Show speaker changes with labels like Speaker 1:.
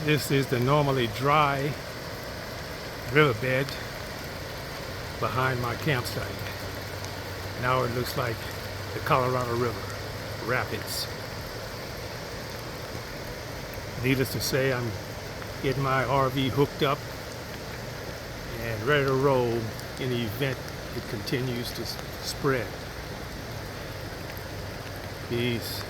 Speaker 1: This is the normally dry riverbed behind my campsite. Now it looks like the Colorado River rapids. Needless to say, I'm getting my RV hooked up and ready to roll in the event it continues to spread. Peace.